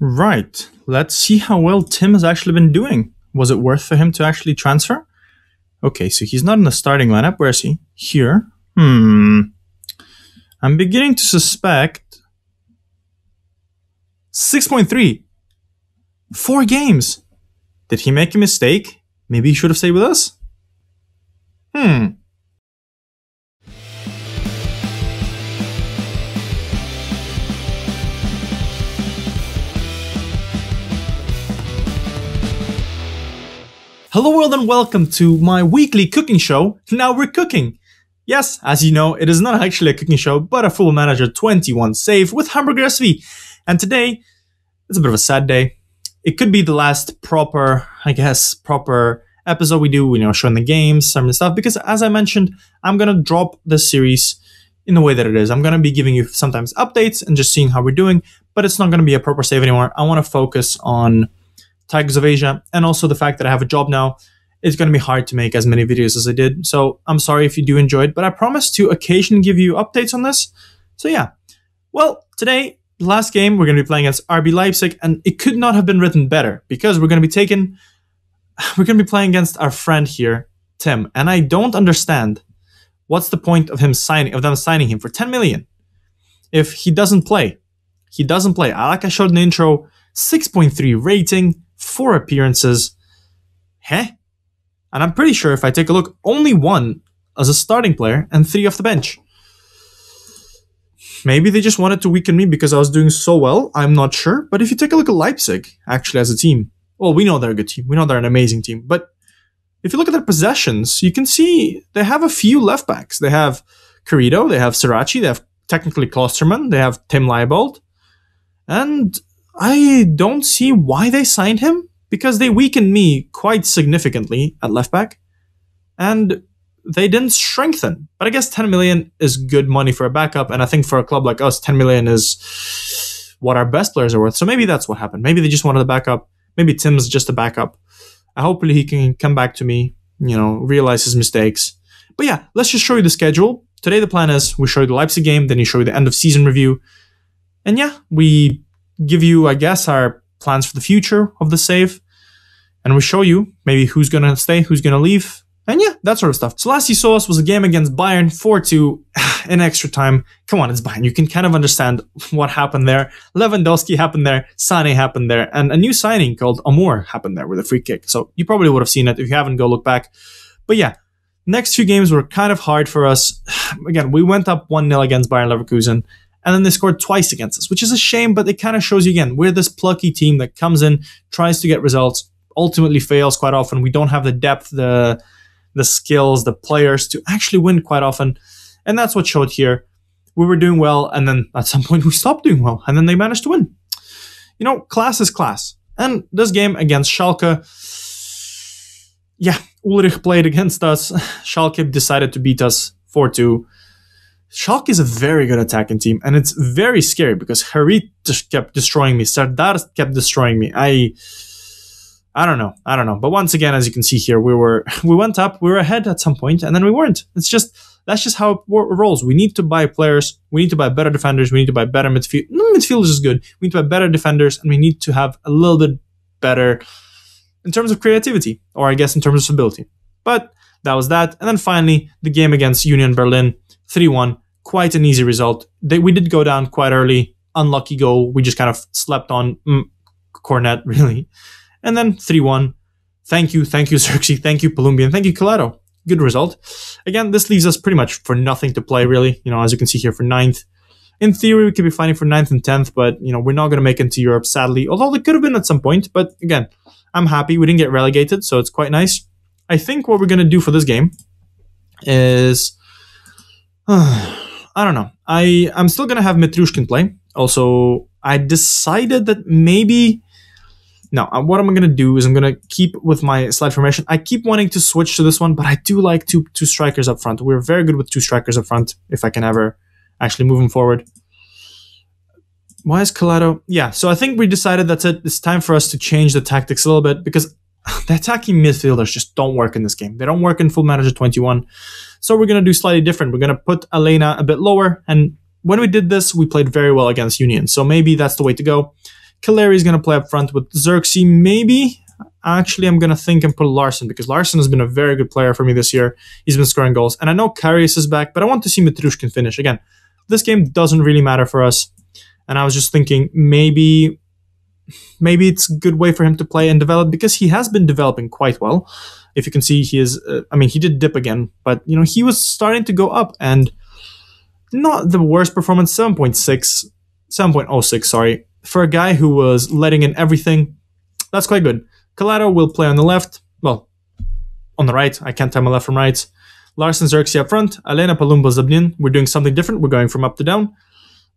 Right. Let's see how well Tim has actually been doing. Was it worth for him to actually transfer? Okay, so he's not in the starting lineup. Where is he? Here. I'm beginning to suspect 6.3. 4 games. Did he make a mistake? Maybe he should have stayed with us? Hello world and welcome to my weekly cooking show, Now We're Cooking. Yes, as you know, it is not actually a cooking show, but a Football Manager 21 save with Hamburger SV. And today, it's a bit of a sad day. It could be the last proper episode we do, showing the games, some of the stuff, because as I mentioned, I'm going to drop this series in the way that it is. I'm going to be giving you sometimes updates and just seeing how we're doing, but it's not going to be a proper save anymore. I want to focus on Tigers of Asia, and also the fact that I have a job now. It's going to be hard to make as many videos as I did, so I'm sorry if you do enjoy it, but I promise to occasionally give you updates on this. So yeah, well, today, the last game, we're going to be playing against RB Leipzig, and it could not have been written better, because we're going to be playing against our friend here, Tim, and I don't understand what's the point of them signing him for 10 million if he doesn't play. Like I showed in the intro, 6.3 rating, 4 appearances. And I'm pretty sure if I take a look, only 1 as a starting player and 3 off the bench. Maybe they just wanted to weaken me because I was doing so well. I'm not sure. But if you take a look at Leipzig, actually, as a team, well, we know they're a good team. We know they're an amazing team. But if you look at their possessions, you can see they have a few left backs. They have Carrito, they have Sirachi, they have technically Klosterman, they have Tim Leibold. And I don't see why they signed him, because they weakened me quite significantly at left back, and they didn't strengthen. But I guess 10 million is good money for a backup, and I think for a club like us, 10 million is what our best players are worth. So maybe that's what happened. Maybe they just wanted a backup. Maybe Tim's just a backup. Hopefully he can come back to me, realize his mistakes. But yeah, let's just show you the schedule. Today the plan is we show you the Leipzig game, then you show you the end of season review. And yeah, we give you, I guess, our plans for the future of the save. And we show you maybe who's going to stay, who's going to leave. And yeah, that sort of stuff. So last you saw us was a game against Bayern, 4-2 in extra time. Come on, it's Bayern. You can kind of understand what happened there. Lewandowski happened there. Sané happened there. And a new signing called Amor happened there with a free kick. So you probably would have seen it. If you haven't, go look back. But yeah, next few games were kind of hard for us. Again, we went up 1-0 against Bayern Leverkusen. And then they scored twice against us, which is a shame, but it kind of shows you again, we're this plucky team that comes in, tries to get results, ultimately fails quite often. We don't have the depth, the skills, the players to actually win quite often. And that's what showed here. We were doing well, and then at some point we stopped doing well, and then they managed to win. Class is class. And this game against Schalke, yeah, Ulrich played against us. Schalke decided to beat us 4-2. Schalke is a very good attacking team, and it's very scary because Harit just kept destroying me. Serdar kept destroying me. I don't know. But once again, as you can see here, we went up, we were ahead at some point, and then we weren't. That's just how it rolls. We need to buy players. We need to buy better defenders. We need to buy better midfield. No, midfielders is good. We need to buy better defenders, and we need to have a little bit better in terms of creativity, or I guess in terms of stability. But that was that. And then finally, the game against Union Berlin, 3-1, quite an easy result. We did go down quite early, unlucky goal. We just kind of slept on Cornet, really. And then 3-1. Thank you, Xerxes. Thank you, Palumbian. Thank you, Colado. Good result. Again, this leaves us pretty much for nothing to play, really. As you can see here, for 9th. In theory, we could be fighting for 9th and 10th, but, we're not going to make it to Europe, sadly. Although they could have been at some point. But again, I'm happy. We didn't get relegated, so it's quite nice. I think what we're going to do for this game is... I don't know. I'm still going to have Mitrushkin play. Also, I decided that maybe... No, what I'm going to do is I'm going to keep with my slide formation. I keep wanting to switch to this one, but I do like two strikers up front. We're very good with 2 strikers up front, if I can ever actually move them forward. Why is Colado? Yeah, so I think we decided that's it. It's time for us to change the tactics a little bit, because the attacking midfielders just don't work in this game. They don't work in Full Manager 21. So we're going to do slightly different. We're going to put Elena a bit lower. And when we did this, we played very well against Union. So maybe that's the way to go. Kaleri is going to play up front with Xerxes, maybe. Actually, I'm going to think and put Larson, because Larson has been a very good player for me this year. He's been scoring goals. And I know Karius is back, but I want to see Mitrushkin finish. Again, this game doesn't really matter for us. And I was just thinking maybe it's a good way for him to play and develop, because he has been developing quite well. If you can see, he is, he did dip again, but, he was starting to go up, and not the worst performance, 7.06, sorry, for a guy who was letting in everything. That's quite good. Calato will play on the left, well, on the right. I can't tell my left from right. Larsen, Xerxes up front, Alena, Palumbo, Zabnin. We're doing something different. We're going from up to down.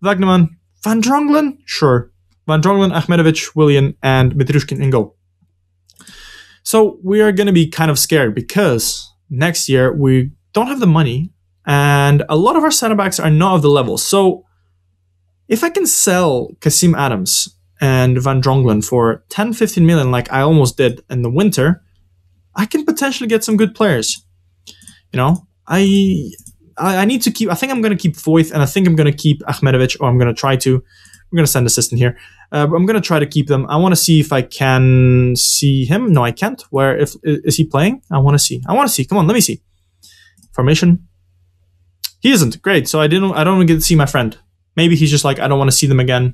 Wagnerman, Van Drongelen, sure. Van Drongelen, Ahmedovich, Willian, and Mitrushkin in goal. So we are going to be kind of scared, because next year we don't have the money, and a lot of our center backs are not of the level. So if I can sell Kasim Adams and Van Drongelen for 10-15 million, like I almost did in the winter, I can potentially get some good players. I need to keep. I think I'm going to keep Voith, and I think I'm going to keep Ahmedovich, or I'm going to try to. We're going to send assistant here. I'm going to try to keep them. I want to see if I can see him. No, I can't. Where is he playing? I want to see. Come on, let me see. Formation. He isn't. Great. So I don't get to see my friend. Maybe he's just like, I don't want to see them again.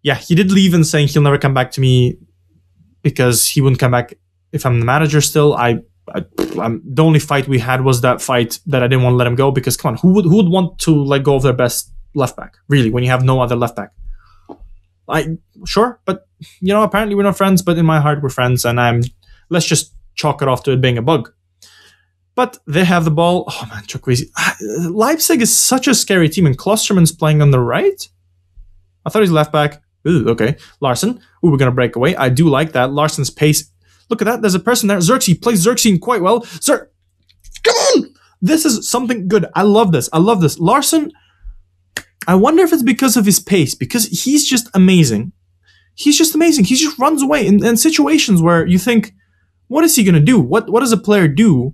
Yeah, he did leave and saying he'll never come back to me, because he wouldn't come back if I'm the manager still. The only fight we had was that fight that I didn't want to let him go, because come on, who would want to let go of their best left back, really, when you have no other left back? Sure, but apparently we're not friends, but in my heart we're friends, and let's just chalk it off to it being a bug. But they have the ball. Oh man, so crazy. Leipzig is such a scary team, and Klosterman's playing on the right. I thought he's left back. Ooh, okay. Larson. Ooh, we're gonna break away. I do like that. Larson's pace. Look at that. There's a person there. Xerxes plays Xerxes quite well. Come on! This is something good. I love this. Larson, I wonder if it's because of his pace, because he's just amazing. He just runs away in situations where you think, what is he going to do? What does a player do?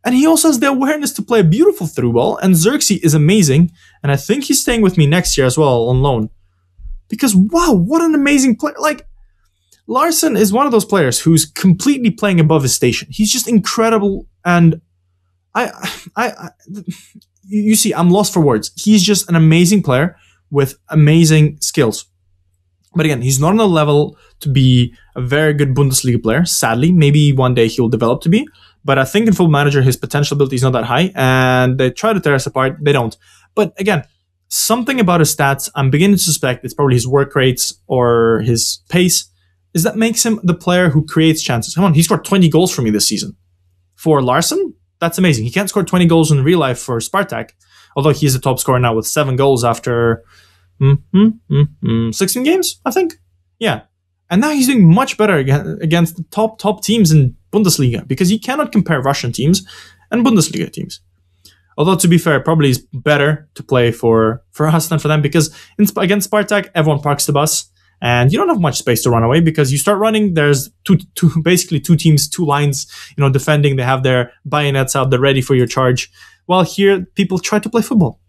And he also has the awareness to play a beautiful through ball, and Xerxes is amazing, and I think he's staying with me next year as well on loan. Because, wow, what an amazing player. Like, Larson is one of those players who's completely playing above his station. He's just incredible, and you see, I'm lost for words. He's just an amazing player with amazing skills. But again, he's not on a level to be a very good Bundesliga player, sadly. Maybe one day he'll develop to be. But I think in Football Manager, his potential ability is not that high, and they try to tear us apart. They don't. But again, something about his stats, I'm beginning to suspect it's probably his work rates or his pace, is that makes him the player who creates chances. Come on, he scored 20 goals for me this season. For Larson, that's amazing. He can't score 20 goals in real life for Spartak, although he's the top scorer now with 7 goals after 16 games, I think. Yeah. And now he's doing much better against the top teams in Bundesliga, because you cannot compare Russian teams and Bundesliga teams. Although, to be fair, it probably is better to play for us than for them, because against Spartak, everyone parks the bus, and you don't have much space to run away, because you start running, there's basically two teams, 2 lines, defending. They have their bayonets out, they're ready for your charge. While here, people try to play football.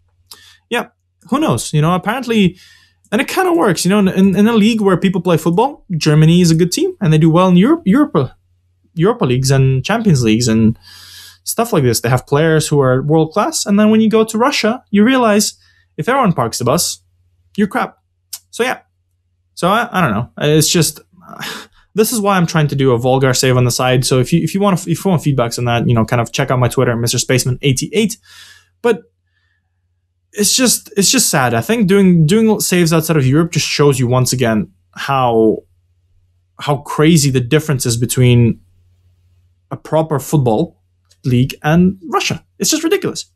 Yeah, who knows? Apparently, and it kind of works. In a league where people play football, Germany is a good team, and they do well in Europa leagues and Champions Leagues and stuff like this. They have players who are world class, and then when you go to Russia, you realize if everyone parks the bus, you're crap. So yeah. So I don't know. It's just this is why I'm trying to do a vulgar save on the side. So if you want feedbacks on that, kind of check out my Twitter, Mr. Spaceman88. But it's just sad. I think doing saves outside of Europe just shows you once again how crazy the difference is between a proper football league and Russia. It's just ridiculous.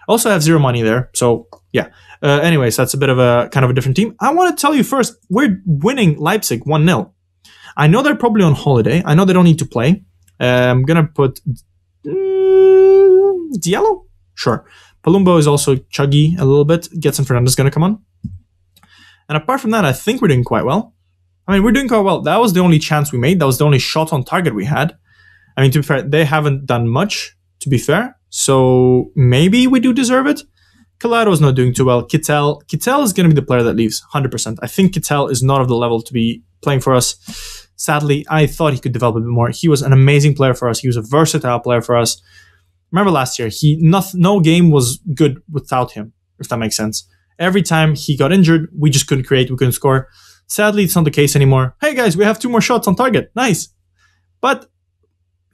Also, I have 0 money there, so yeah. Anyways, that's a bit of a kind of a different team. I want to tell you first, we're winning Leipzig 1-0. I know they're probably on holiday. I know they don't need to play. I'm gonna put Diallo? Sure. Palumbo is also chuggy a little bit. Getson Fernandez is gonna come on. And apart from that, I think we're doing quite well. We're doing quite well. That was the only chance we made. That was the only shot on target we had. To be fair, they haven't done much, to be fair. So maybe we do deserve it. Calado's not doing too well. Kittel is going to be the player that leaves, 100%. I think Kittel is not of the level to be playing for us. Sadly, I thought he could develop a bit more. He was an amazing player for us. He was a versatile player for us. Remember last year, no game was good without him, if that makes sense. Every time he got injured, we just couldn't create, we couldn't score. Sadly, it's not the case anymore. Hey guys, we have 2 more shots on target. Nice. But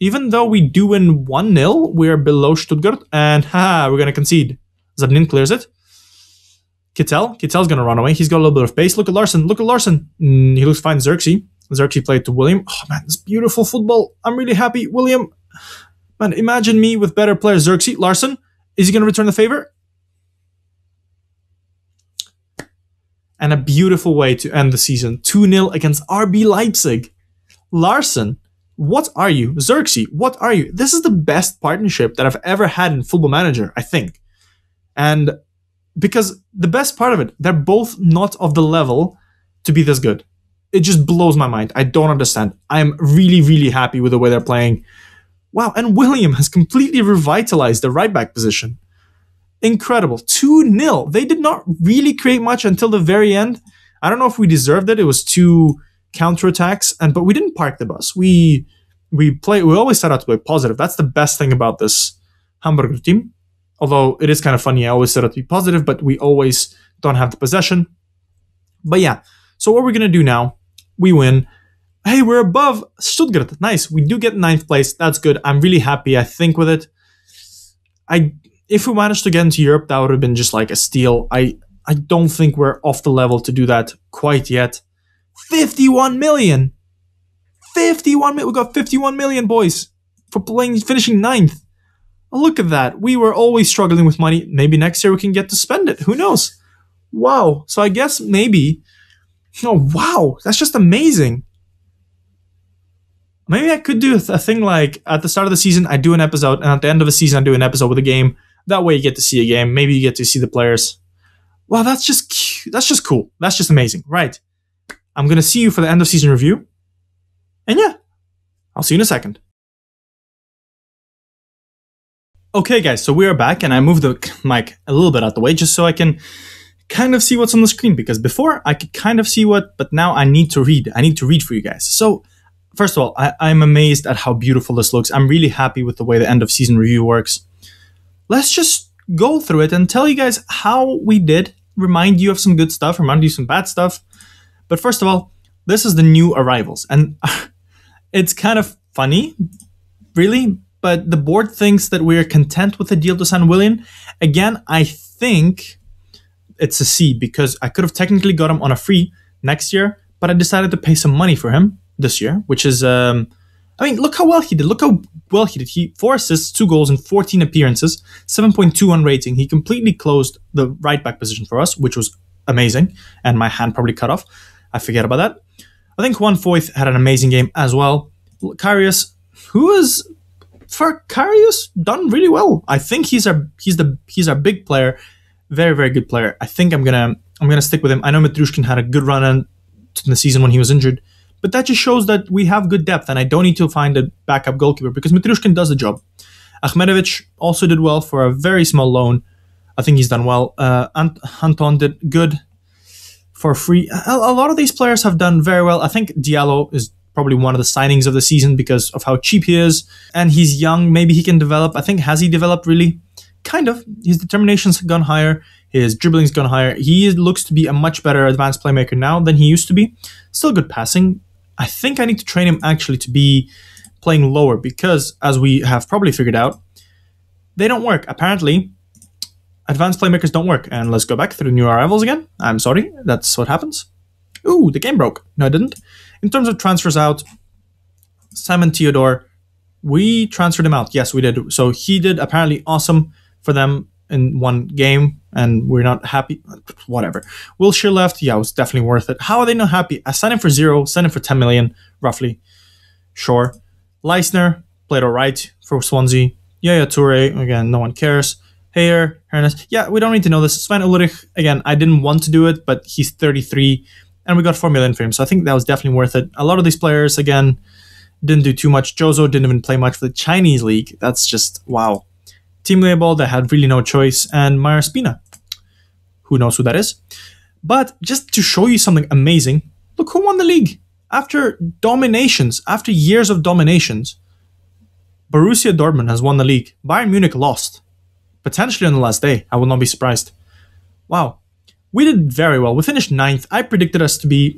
even though we do win 1-0, we're below Stuttgart, and we're going to concede. Zabnin clears it. Kittel's going to run away. He's got a little bit of pace. Look at Larson. He looks fine. Xerxes played to William. Oh man, this beautiful football. I'm really happy. William. Man, imagine me with better players. Xerxes. Larson. Is he going to return the favor? And a beautiful way to end the season. 2-0 against RB Leipzig. Larson. What are you? Xerxes. What are you? This is the best partnership that I've ever had in Football Manager, I think. And because the best part of it, they're both not of the level to be this good. It just blows my mind. I don't understand. I'm really, really happy with the way they're playing. Wow, and William has completely revitalized the right back position. Incredible. 2-0. They did not really create much until the very end. I don't know if we deserved it. It was 2 counterattacks, but we didn't park the bus. We always set out to play positive. That's the best thing about this Hamburger team. Although it is kind of funny, I always set out to be positive, but we always don't have the possession. But yeah, so what we're going to do now, we win. Hey, we're above Stuttgart. Nice. We do get 9th place. That's good. I'm really happy, I think, with it. If we managed to get into Europe, that would have been just like a steal. I don't think we're off the level to do that quite yet. 51 million. 51 million. We got 51 million, boys, for finishing 9th. Look at that. We were always struggling with money. Maybe next year we can get to spend it. Who knows? Wow. So I guess maybe... Oh, wow. That's just amazing. Maybe I could do a thing like at the start of the season, I do an episode, and at the end of the season, I do an episode with a game. That way you get to see a game. Maybe you get to see the players. Wow, that's just cute. That's just cool. That's just amazing. Right. I'm going to see you for the end of season review. And yeah, I'll see you in a second. Okay, guys, so we are back, and I moved the mic a little bit out the way just so I can kind of see what's on the screen, because before I could kind of see but now I need to read. I need to read for you guys. So, first of all, I'm amazed at how beautiful this looks. I'm really happy with the way the end of season review works. Let's just go through it and tell you guys how we did, remind you of some good stuff, remind you of some bad stuff. But first of all, this is the new arrivals, and it's kind of funny, really. But the board thinks that we're content with the deal to sign William. Again, I think it's a C, because I could have technically got him on a free next year, but I decided to pay some money for him this year, which is, I mean, look how well he did. Look how well he did. 4 assists, 2 goals in 14 appearances, 7.2 on rating. He completely closed the right back position for us, which was amazing. And my hand probably cut off. I forget about that. I think Juan Foyth had an amazing game as well. Karius, who is... For Karius, done really well. I think he's our big player, very, very good player. I think I'm gonna stick with him. I know Matrushkin had a good run in the season when he was injured, but that just shows that we have good depth, and I don't need to find a backup goalkeeper because Matrushkin does the job. Akhmedovich also did well for a very small loan. I think he's done well. Anton did good for free. A lot of these players have done very well. I think Diallo is probably one of the signings of the season because of how cheap he is, and he's young. Maybe he can develop. I think, has he developed really? Kind of. His determination's gone higher. His dribbling's gone higher. He looks to be a much better advanced playmaker now than he used to be. Still good passing. I think I need to train him actually to be playing lower because, as we have probably figured out, they don't work. Apparently, advanced playmakers don't work. And let's go back through new arrivals again. I'm sorry. That's what happens. Ooh, the game broke. No, it didn't. In terms of transfers out, Simon Theodore, we transferred him out. Yes, we did. So he did apparently awesome for them in one game, and we're not happy. Whatever. Wilshire left. Yeah, it was definitely worth it. How are they not happy? I signed him for 0, signed him for 10 million, roughly. Sure. Leisner played all right for Swansea. Yaya Toure, again, no one cares. Heyer, Hernes. Yeah, we don't need to know this. Sven Ulrich, again, I didn't want to do it, but he's 33. And we got 4 million for him, so I think that was definitely worth it. A lot of these players, again, didn't do too much. Jozo didn't even play much for the Chinese league. That's just, wow. Tim Leibold, I had really no choice. And Meyer Spina. Who knows who that is? But just to show you something amazing, look who won the league. After dominations, after years of dominations, Borussia Dortmund has won the league. Bayern Munich lost. Potentially on the last day. I will not be surprised. Wow. We did very well. We finished 9th. I predicted us to be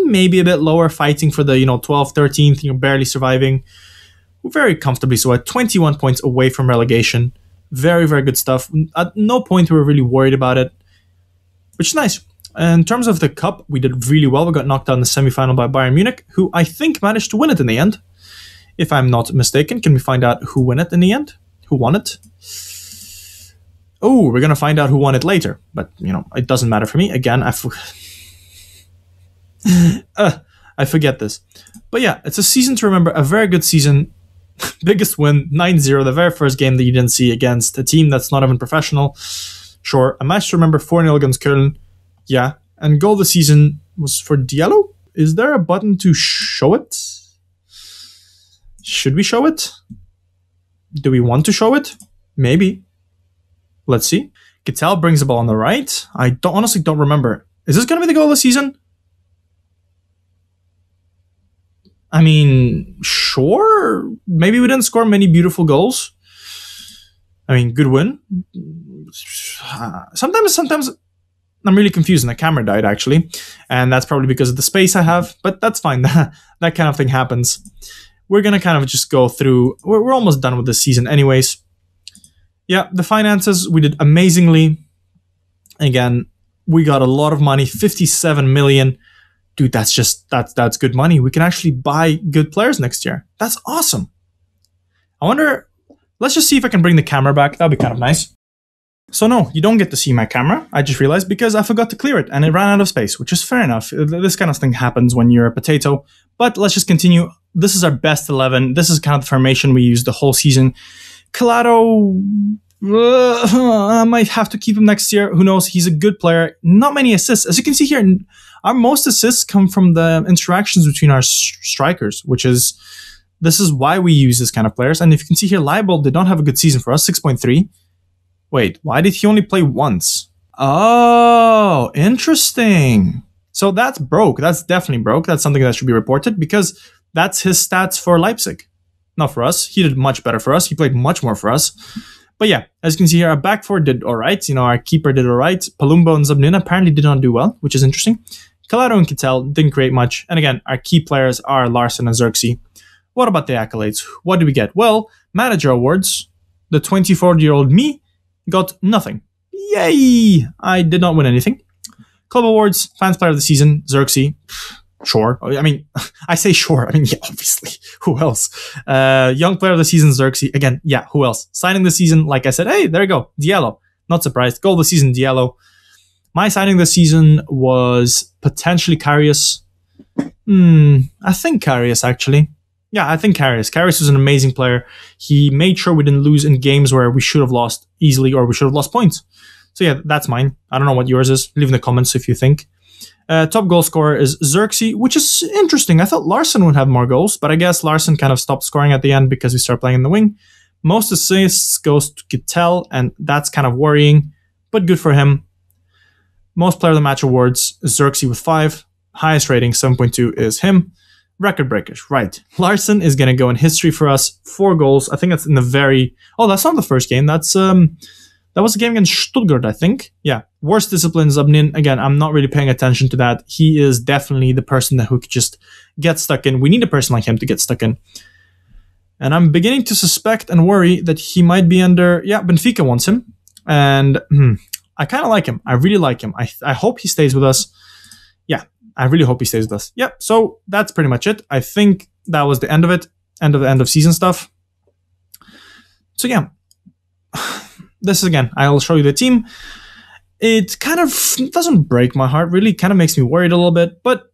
maybe a bit lower, fighting for the 12th, 13th, barely surviving. Very comfortably so, at 21 points away from relegation. Very, very good stuff. At no point we were really worried about it, which is nice. In terms of the cup, we did really well. We got knocked out in the semi-final by Bayern Munich, who I think managed to win it in the end. If I'm not mistaken, can we find out who won it in the end? Who won it? Oh, we're going to find out who won it later. But, it doesn't matter for me. Again, I forget this. But yeah, it's a season to remember. A very good season. Biggest win, 9-0. The very first game that you didn't see against a team that's not even professional. Sure. A match to remember, 4-0 against Köln. Yeah. And goal of the season was for Diallo. Is there a button to show it? Should we show it? Do we want to show it? Maybe. Let's see. Kittel brings the ball on the right. I honestly don't remember. Is this going to be the goal of the season? I mean, sure. Maybe we didn't score many beautiful goals. I mean, good win. Sometimes I'm really confused and the camera died, actually. And that's probably because of the space I have. But that's fine. That kind of thing happens. We're going to kind of just go through. We're almost done with this season anyways. Yeah, the finances, we did amazingly. Again, we got a lot of money, 57 million. Dude, that's good money. We can actually buy good players next year. That's awesome. I wonder, let's just see if I can bring the camera back. That'd be kind of nice. So no, you don't get to see my camera. I just realized because I forgot to clear it and it ran out of space, which is fair enough. This kind of thing happens when you're a potato. But let's just continue. This is our best 11. This is kind of the formation we used the whole season. Claro, I might have to keep him next year. Who knows? He's a good player. Not many assists. As you can see here, our most assists come from the interactions between our strikers, this is why we use this kind of players. And if you can see here, Leibold did not have a good season for us, 6.3. Wait, why did he only play once? Oh, interesting. So that's broke. That's definitely broke. That's something that should be reported because that's his stats for Leipzig. Not for us. He did much better for us. He played much more for us. But yeah, as you can see here, our back four did all right. Our keeper did all right. Palumbo and Zabnin apparently did not do well, which is interesting. Calado and Kittel didn't create much. And again, our key players are Larson and Xerxes. What about the accolades? What did we get? Well, manager awards. The 24-year-old me got nothing. Yay! I did not win anything. Club awards, fans player of the season, Xerxes. Sure. I mean, I say sure. I mean, yeah, obviously. Who else? Young player of the season, Xerxes. Again, yeah, who else? Signing the season, like I said, hey, there you go. Diallo. Not surprised. Goal of the season, Diallo. My signing this season was potentially Karius. I think Karius, actually. Yeah, I think Karius. Karius was an amazing player. He made sure we didn't lose in games where we should have lost easily or we should have lost points. So yeah, that's mine. I don't know what yours is. Leave in the comments if you think. Top goal scorer is Xerxes, which is interesting. I thought Larson would have more goals, but I guess Larson kind of stopped scoring at the end because we started playing in the wing. Most assists goes to Kittel, and that's kind of worrying, but good for him. Most player of the match awards, Xerxes with 5. Highest rating, 7.2, is him. Record breakers, right. Larson is going to go in history for us. 4 goals. I think that's in the very... Oh, that's not the first game. That was a game against Stuttgart, I think. Yeah. Worst discipline, Zabnin. Again, I'm not really paying attention to that. He is definitely the person who could just get stuck in. We need a person like him to get stuck in. And I'm beginning to suspect and worry that he might be under... Yeah, Benfica wants him. And I kind of like him. I really like him. I hope he stays with us. Yeah, I really hope he stays with us. Yeah, so that's pretty much it. I think that was the end of it. End of season stuff. So yeah. This is, again, I'll show you the team. It kind of doesn't break my heart, really. It kind of makes me worried a little bit, but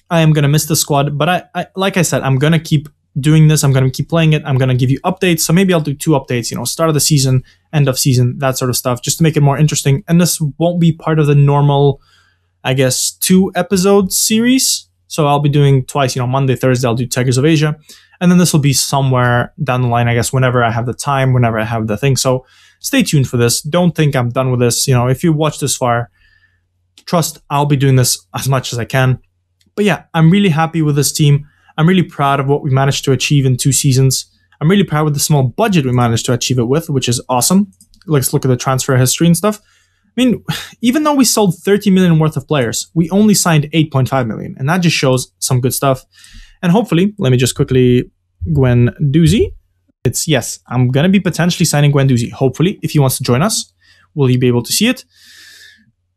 I am going to miss the squad. But I like I said, I'm going to keep doing this. I'm going to keep playing it. I'm going to give you updates. So maybe I'll do 2 updates, start of the season, end of season, that sort of stuff, just to make it more interesting. And this won't be part of the normal, I guess, 2-episode series. So I'll be doing twice, Monday, Thursday, I'll do Tigers of Asia. And then this will be somewhere down the line, I guess, whenever I have the time, whenever I have the thing. So stay tuned for this. Don't think I'm done with this. If you watch this far, trust I'll be doing this as much as I can. But yeah, I'm really happy with this team. I'm really proud of what we managed to achieve in 2 seasons. I'm really proud with the small budget we managed to achieve it with, which is awesome. Let's look at the transfer history and stuff. I mean, even though we sold 30 million worth of players, we only signed 8.5 million. And that just shows some good stuff. And hopefully, let me just quickly, Guendouzi. Yes, I'm going to be potentially signing Guendouzi. Hopefully, if he wants to join us, will he be able to see it?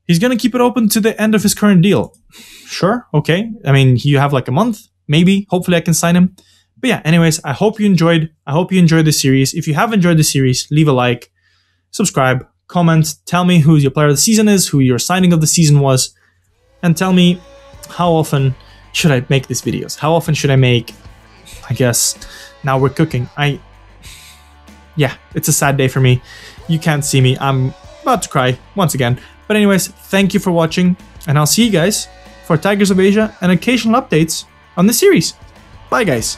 He's going to keep it open to the end of his current deal. Sure, okay. I mean, you have like a month, maybe. Hopefully, I can sign him. But yeah, anyways, I hope you enjoyed. I hope you enjoyed this series. If you have enjoyed the series, leave a like, subscribe, comment, tell me who your player of the season is, who your signing of the season was, and tell me how often should I make these videos? How often should I make, I guess, Now We're Cooking? Yeah, it's a sad day for me. You can't see me. I'm about to cry once again. But anyways, thank you for watching, and I'll see you guys for Tigers of Asia and occasional updates on the series. Bye, guys.